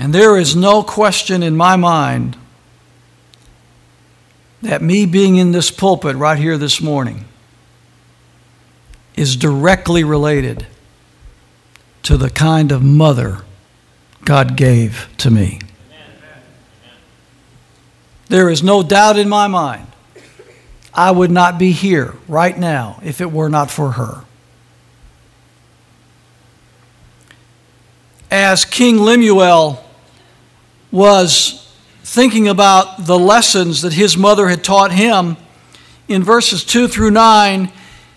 And there is no question in my mind that me being in this pulpit right here this morning is directly related to the kind of mother God gave to me. There is no doubt in my mind I would not be here right now if it were not for her. As King Lemuel was thinking about the lessons that his mother had taught him, in verses 2 through 9,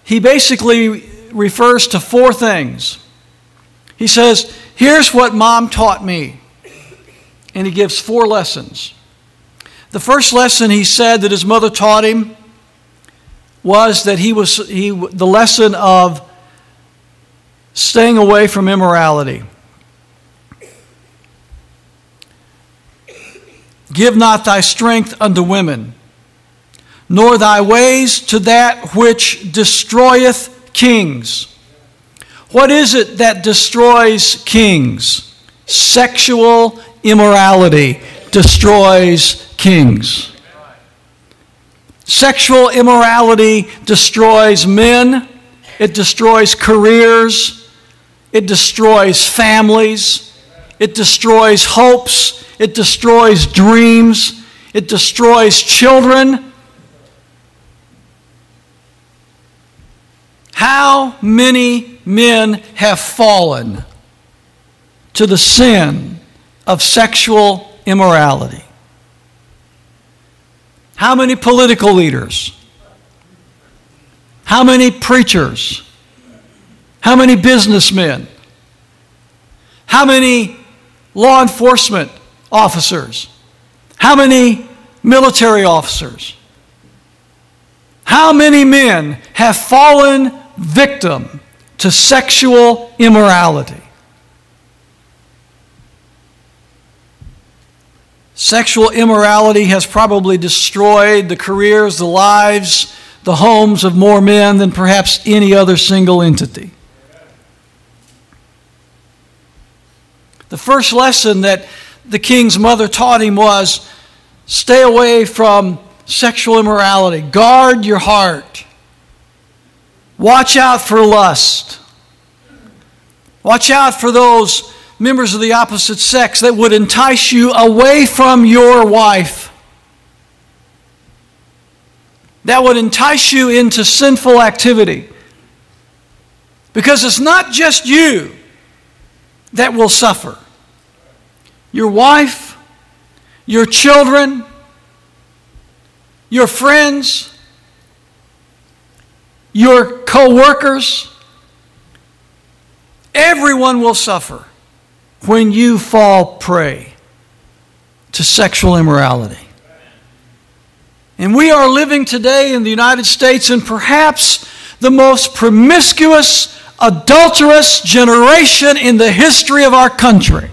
he basically refers to four things. He says, here's what Mom taught me. And he gives four lessons. The first lesson he said that his mother taught him was that the lesson of staying away from immorality. Give not thy strength unto women, nor thy ways to that which destroyeth kings. What is it that destroys kings? Sexual immorality destroys kings. Sexual immorality destroys men. It destroys careers. It destroys families. It destroys hopes. It destroys dreams. It destroys children. How many men have fallen to the sin of sexual immorality? How many political leaders? How many preachers? How many businessmen? How many law enforcement officers? How many military officers? How many men have fallen victim to sexual immorality? Sexual immorality has probably destroyed the careers, the lives, the homes of more men than perhaps any other single entity. The first lesson that the king's mother taught him was stay away from sexual immorality. Guard your heart. Watch out for lust. Watch out for those members of the opposite sex that would entice you away from your wife, that would entice you into sinful activity. Because it's not just you that will suffer. Your wife, your children, your friends, your co-workers, everyone will suffer when you fall prey to sexual immorality. And we are living today in the United States in perhaps the most promiscuous, adulterous generation in the history of our country.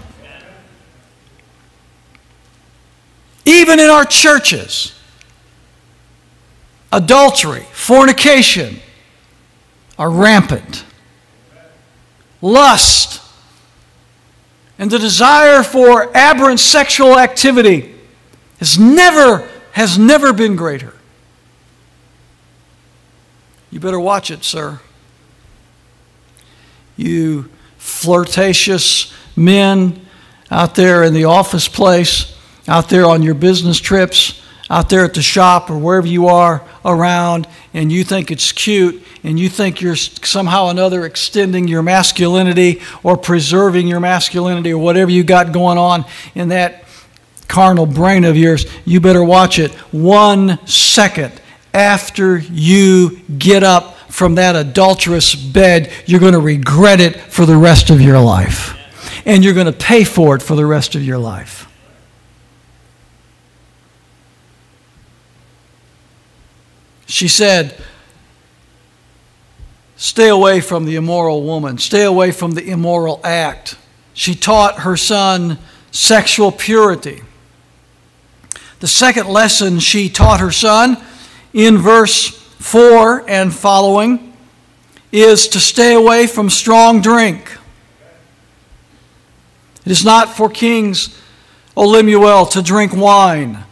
Even in our churches, adultery, fornication are rampant. Lust and the desire for aberrant sexual activity has never been greater. You better watch it, sir. You flirtatious men out there in the office place, out there on your business trips, out there at the shop or wherever you are around, and you think it's cute, and you think you're somehow or another extending your masculinity or preserving your masculinity or whatever you got going on in that carnal brain of yours, you better watch it. 1 second after you get up from that adulterous bed, you're going to regret it for the rest of your life. And you're going to pay for it for the rest of your life. She said, stay away from the immoral woman. Stay away from the immoral act. She taught her son sexual purity. The second lesson she taught her son in verse 4 and following is to stay away from strong drink. It is not for kings O Lemuel, to drink wine,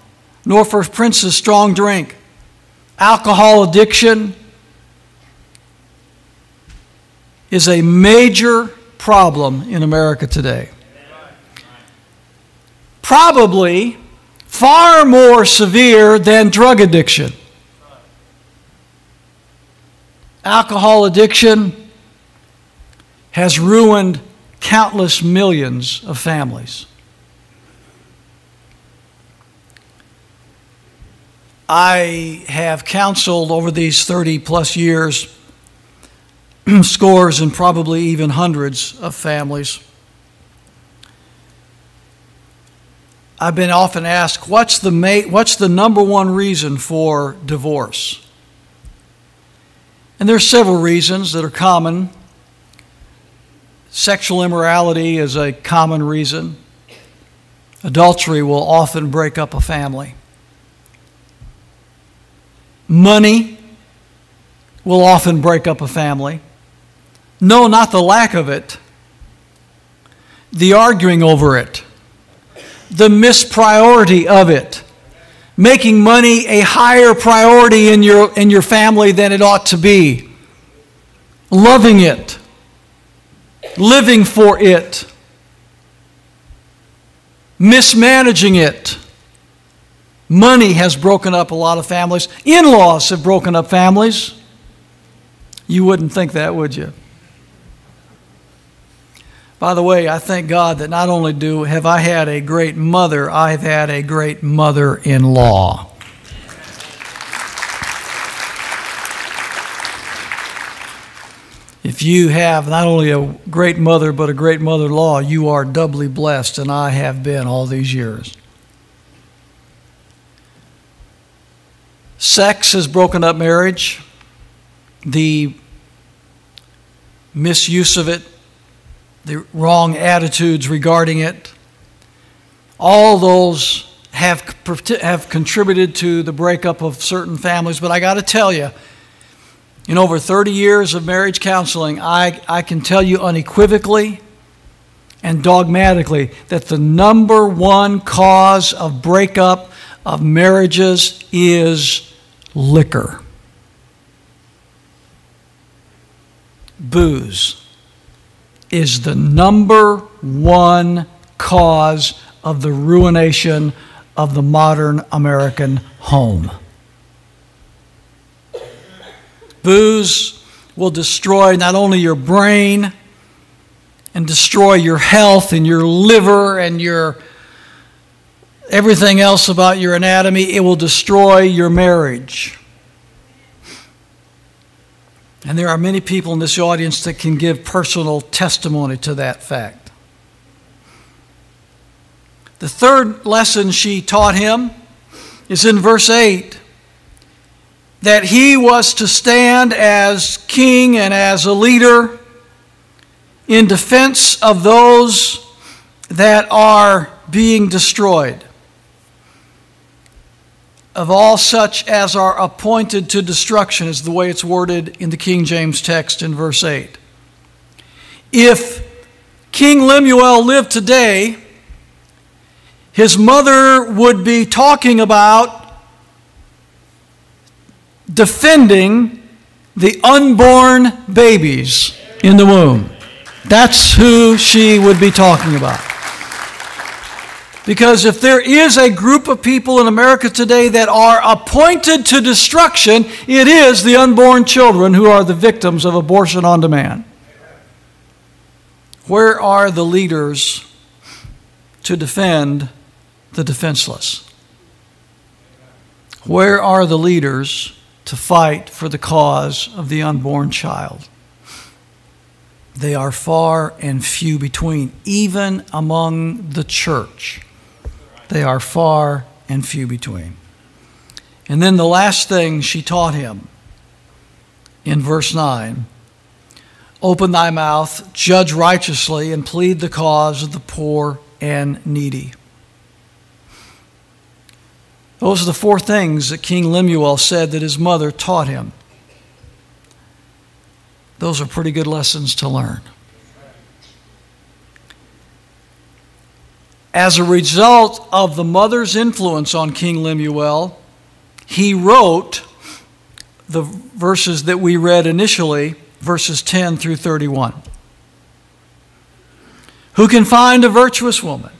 nor for princes strong drink. Alcohol addiction is a major problem in America today. Probably far more severe than drug addiction. Alcohol addiction has ruined countless millions of families. I have counseled over these 30 plus years scores and probably even hundreds of families. I've been often asked, what's the number one reason for divorce? And there are several reasons that are common. Sexual immorality is a common reason. Adultery will often break up a family. Money will often break up a family. No, not the lack of it. The arguing over it. The mispriority of it. Making money a higher priority in your family than it ought to be. Loving it. Living for it. Mismanaging it. Money has broken up a lot of families. In-laws have broken up families. You wouldn't think that, would you? By the way, I thank God that not only have I had a great mother, I've had a great mother-in-law. If you have not only a great mother, but a great mother-in-law, you are doubly blessed, and I have been all these years. Sex has broken up marriage. The misuse of it, the wrong attitudes regarding it, all those have contributed to the breakup of certain families. But I got to tell you, in over 30 years of marriage counseling, I can tell you unequivocally and dogmatically that the number one cause of breakup of marriages is liquor. Booze is the number one cause of the ruination of the modern American home. Booze will destroy not only your brain and destroy your health and your liver and your everything else about your anatomy, it will destroy your marriage. And there are many people in this audience that can give personal testimony to that fact. The third lesson she taught him is in verse 8, that he was to stand as king and as a leader in defense of those that are being destroyed, of all such as are appointed to destruction, is the way it's worded in the King James text in verse 8. If King Lemuel lived today, his mother would be talking about defending the unborn babies in the womb. That's who she would be talking about. Because if there is a group of people in America today that are appointed to destruction, it is the unborn children who are the victims of abortion on demand. Where are the leaders to defend the defenseless? Where are the leaders to fight for the cause of the unborn child? They are far and few between, even among the church. They are far and few between. And then the last thing she taught him in verse 9, open thy mouth, judge righteously, and plead the cause of the poor and needy. Those are the four things that King Lemuel said that his mother taught him. Those are pretty good lessons to learn. as a result of the mother's influence on King Lemuel, he wrote the verses that we read initially, verses 10 through 31. Who can find a virtuous woman?